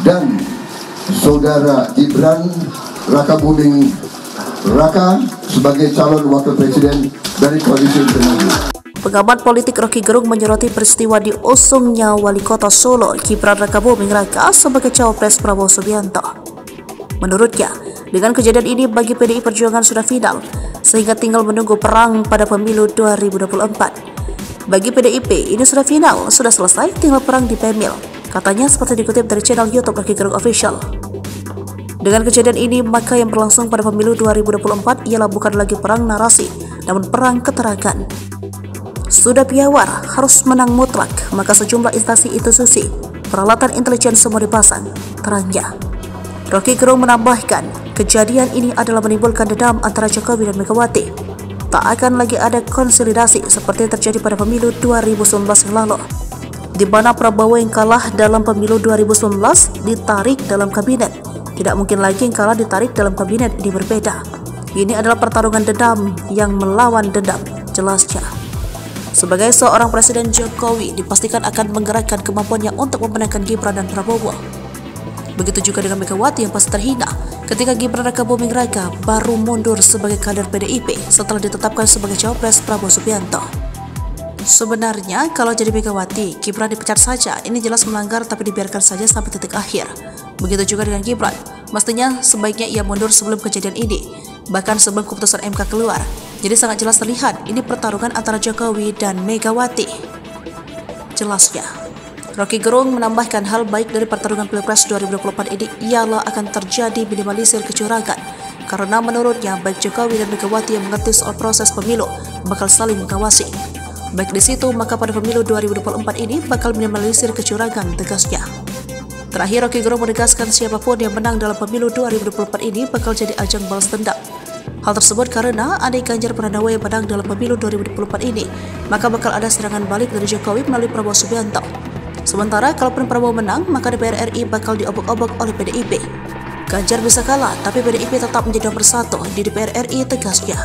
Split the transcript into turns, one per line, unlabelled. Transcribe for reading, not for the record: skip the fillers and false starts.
dan Saudara Gibran Rakabuming Raka sebagai calon wakil presiden dari Koalisi Indonesia Maju.
Pengamat politik Rocky Gerung menyoroti peristiwa diusungnya Wali Kota Solo Gibran Rakabuming Raka sebagai cawapres Prabowo Subianto. Menurutnya, dengan kejadian ini bagi PDI Perjuangan sudah final, sehingga tinggal menunggu perang pada pemilu 2024. Bagi PDIP, ini sudah final, sudah selesai, tinggal perang di Pemil. Katanya seperti dikutip dari channel YouTube Rocky Gerung Official. Dengan kejadian ini, maka yang berlangsung pada pemilu 2024 ialah bukan lagi perang narasi, namun perang keterangan. Sudah piawar, harus menang mutlak, maka sejumlah instansi institusi, peralatan intelijen semua dipasang, terangnya. Rocky Gerung menambahkan, kejadian ini adalah menimbulkan dendam antara Jokowi dan Megawati. Tak akan lagi ada konsolidasi seperti yang terjadi pada pemilu 2019 yang lalu, di mana Prabowo yang kalah dalam pemilu 2019 ditarik dalam kabinet. Tidak mungkin lagi yang kalah ditarik dalam kabinet, ini berbeda. Ini adalah pertarungan dendam yang melawan dendam, jelasnya. Sebagai seorang presiden, Jokowi dipastikan akan menggerakkan kemampuannya untuk memenangkan Gibran dan Prabowo. Begitu juga dengan Megawati yang pasti terhina ketika Gibran Rakabuming Raka baru mundur sebagai kader PDIP setelah ditetapkan sebagai cawapres Prabowo Subianto. Sebenarnya kalau jadi Megawati, Gibran dipecat saja, ini jelas melanggar tapi dibiarkan saja sampai titik akhir. Begitu juga dengan Gibran, mestinya sebaiknya ia mundur sebelum kejadian ini, bahkan sebelum keputusan MK keluar. Jadi sangat jelas terlihat ini pertarungan antara Jokowi dan Megawati, jelasnya. Rocky Gerung menambahkan hal baik dari pertarungan Pilpres 2024 ini ialah akan terjadi minimalisir kecurangan, karena menurutnya baik Jokowi dan Megawati yang mengerti soal proses pemilu bakal saling mengawasi. Baik di situ, maka pada pemilu 2024 ini bakal minimalisir kecurangan, tegasnya. Terakhir, Rocky Gerung menegaskan siapapun yang menang dalam pemilu 2024 ini bakal jadi ajang balas dendam. Hal tersebut karena andai Ganjar Pranowo yang menang dalam pemilu 2024 ini, maka bakal ada serangan balik dari Jokowi melalui Prabowo Subianto. Sementara kalaupun Prabowo menang, maka DPR RI bakal diobok-obok oleh PDIP. Ganjar bisa kalah, tapi PDIP tetap menjadi nomor satu di DPR RI, tegasnya.